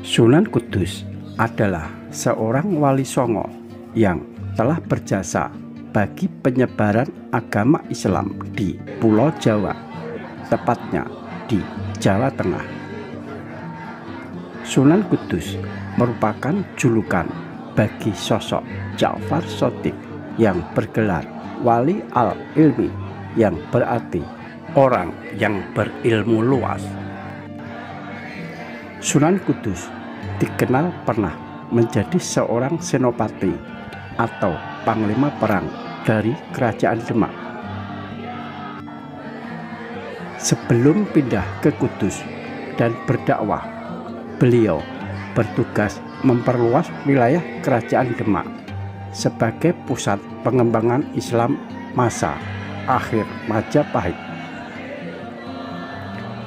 Sunan Kudus adalah seorang wali songo yang telah berjasa bagi penyebaran agama Islam di Pulau Jawa, tepatnya di Jawa Tengah. Sunan Kudus merupakan julukan bagi sosok Ja'far Shadiq yang bergelar Wali al-Ilmi, yang berarti orang yang berilmu luas. Sunan Kudus dikenal pernah menjadi seorang senopati atau panglima perang dari Kerajaan Demak. Sebelum pindah ke Kudus dan berdakwah, beliau bertugas memperluas wilayah Kerajaan Demak sebagai pusat pengembangan Islam masa akhir Majapahit.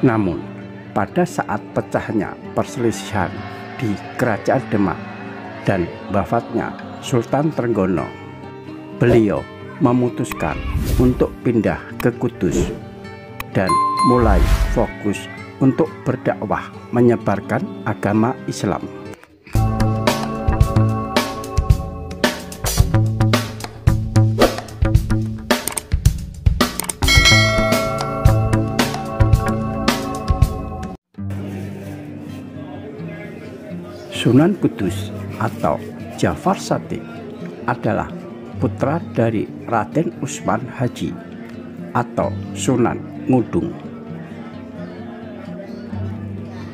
Namun, pada saat pecahnya perselisihan di Kerajaan Demak dan wafatnya Sultan Trenggono, beliau memutuskan untuk pindah ke Kudus dan mulai fokus untuk berdakwah menyebarkan agama Islam. Sunan Kudus atau Ja'far Shadiq adalah putra dari Raden Usman Haji atau Sunan Ngudung.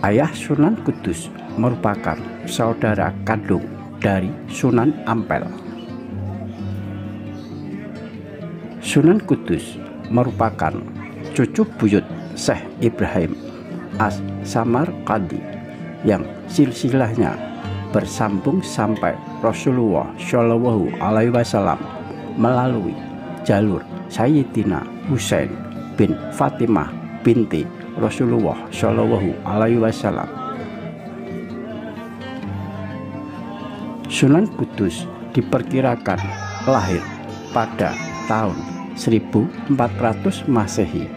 Ayah Sunan Kudus merupakan saudara kandung dari Sunan Ampel. Sunan Kudus merupakan cucu buyut Syekh Ibrahim As-Samarqandi yang silsilahnya bersambung sampai Rasulullah Shallallahu Alaihi Wasallam melalui jalur Sayyidina Husain bin Fatimah binti Rasulullah Shallallahu Alaihi Wasallam. Sunan Kudus diperkirakan lahir pada tahun 1400 Masehi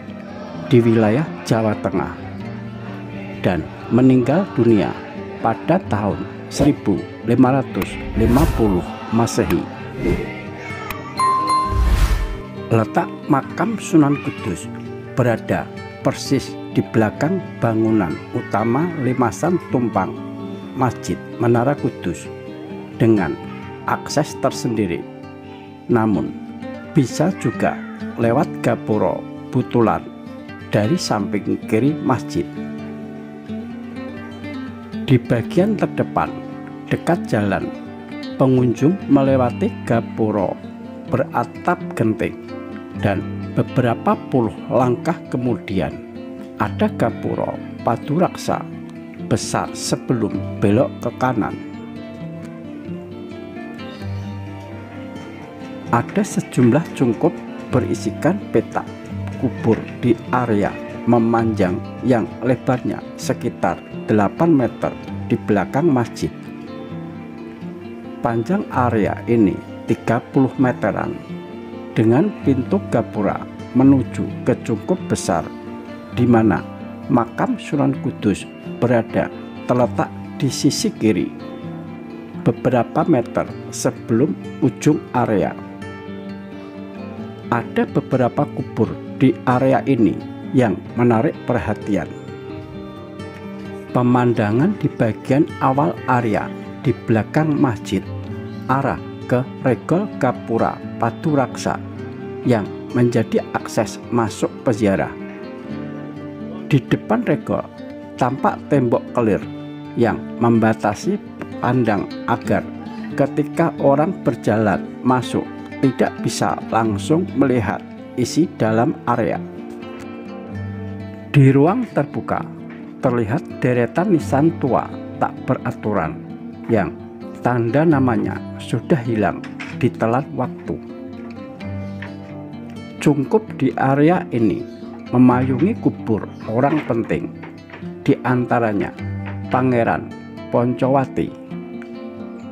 di wilayah Jawa Tengah dan meninggal dunia pada tahun 1550 Masehi. Letak makam Sunan Kudus berada persis di belakang bangunan utama limasan tumpang Masjid Menara Kudus dengan akses tersendiri. Namun bisa juga lewat gapura butulan dari samping kiri masjid. Di bagian terdepan dekat jalan, pengunjung melewati gapura beratap genting, dan beberapa puluh langkah kemudian ada gapura paduraksa besar sebelum belok ke kanan. Ada sejumlah cungkup berisikan petak kubur di area memanjang yang lebarnya sekitar 8 meter di belakang masjid. Panjang area ini 30 meteran dengan pintu gapura menuju ke cungkup besar di mana makam Sunan Kudus berada terletak di sisi kiri beberapa meter sebelum ujung area. Ada beberapa kubur di area ini yang menarik perhatian. Pemandangan di bagian awal area di belakang masjid arah ke regol gapura paduraksa yang menjadi akses masuk peziarah. Di depan regol tampak tembok kelir yang membatasi pandang agar ketika orang berjalan masuk tidak bisa langsung melihat isi dalam area. Di ruang terbuka terlihat deretan nisan tua tak beraturan yang tanda namanya sudah hilang ditelan waktu. Cungkup di area ini memayungi kubur orang penting, di antaranya Pangeran Poncowati,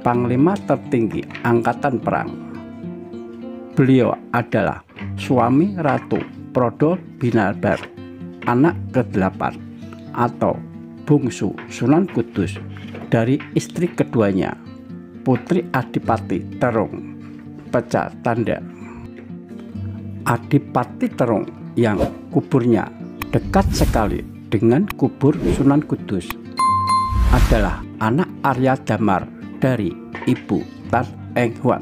panglima tertinggi angkatan perang. Beliau adalah suami Ratu Prodo Binabar, anak ke-8 atau bungsu Sunan Kudus dari istri keduanya, Putri Adipati Terung. Pecah tanda. Adipati Terung yang kuburnya dekat sekali dengan kubur Sunan Kudus adalah anak Arya Damar dari ibu Tan Eng Huat.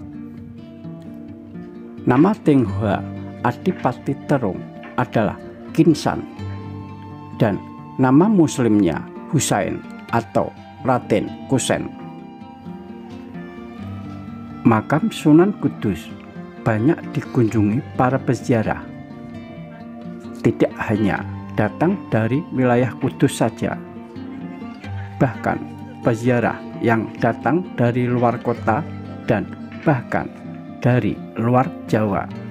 Nama Tionghoa Adipati Terung adalah Kinsan dan nama muslimnya Husain atau Raden Kusen. Makam Sunan Kudus banyak dikunjungi para peziarah. Tidak hanya datang dari wilayah Kudus saja, bahkan peziarah yang datang dari luar kota dan bahkan dari luar Jawa.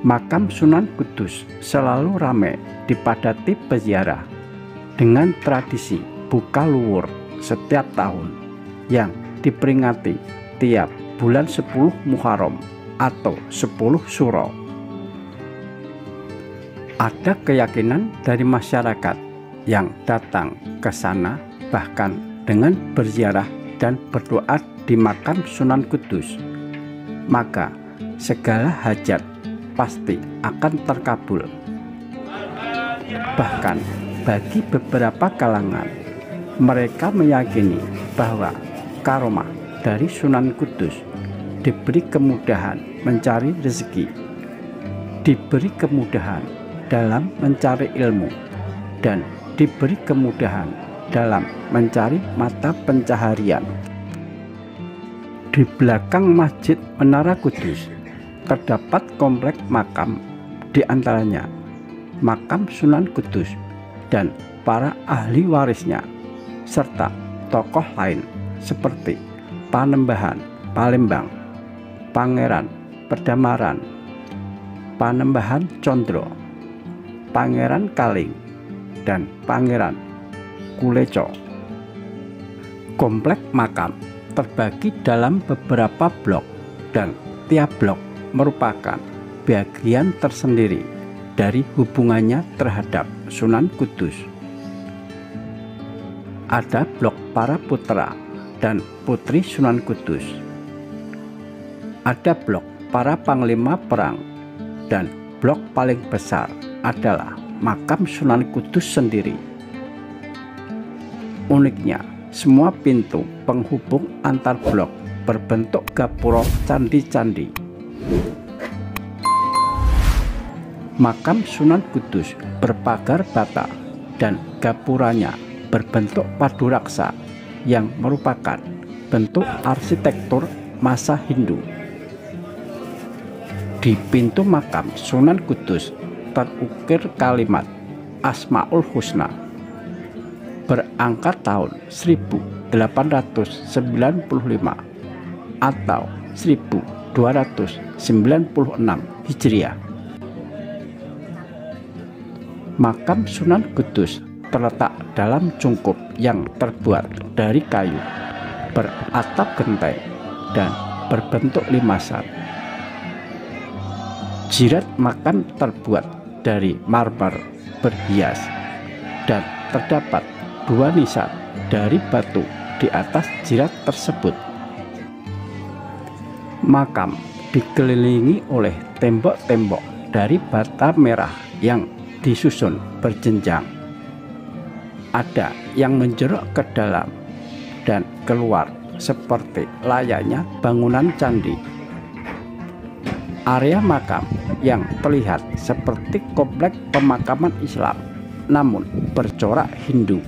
Makam Sunan Kudus selalu ramai dipadati peziarah dengan tradisi buka luwur setiap tahun yang diperingati tiap bulan 10 Muharram atau 10 Suro. Ada keyakinan dari masyarakat yang datang ke sana bahkan dengan berziarah dan berdoa di makam Sunan Kudus, maka segala hajat pasti akan terkabul. Bahkan bagi beberapa kalangan, mereka meyakini bahwa karomah dari Sunan Kudus diberi kemudahan mencari rezeki, diberi kemudahan dalam mencari ilmu, dan diberi kemudahan dalam mencari mata pencaharian. Di belakang Masjid Menara Kudus terdapat komplek makam, di antaranya makam Sunan Kudus dan para ahli warisnya, serta tokoh lain seperti Panembahan Palembang, Pangeran Pedamaran, Panembahan Condro, Pangeran Kaling, dan Pangeran Kuleco. Komplek makam terbagi dalam beberapa blok dan tiap blok merupakan bagian tersendiri dari hubungannya terhadap Sunan Kudus. Ada blok para putra dan putri Sunan Kudus. Ada blok para panglima perang, dan blok paling besar adalah makam Sunan Kudus sendiri. Uniknya, semua pintu penghubung antar blok berbentuk gapura candi-candi. Makam Sunan Kudus berpagar bata dan gapuranya berbentuk padu raksa yang merupakan bentuk arsitektur masa Hindu. Di pintu makam Sunan Kudus terukir kalimat Asmaul Husna berangkat tahun 1895 atau 1296 Hijriah. Makam Sunan Kudus terletak dalam cungkup yang terbuat dari kayu, beratap genteng, dan berbentuk limasan. Jirat makam terbuat dari marmer berhias dan terdapat 2 nisan dari batu di atas jirat tersebut. Makam dikelilingi oleh tembok-tembok dari bata merah yang disusun berjenjang. Ada yang menjorok ke dalam dan keluar seperti layaknya bangunan candi. Area makam yang terlihat seperti komplek pemakaman Islam namun bercorak Hindu.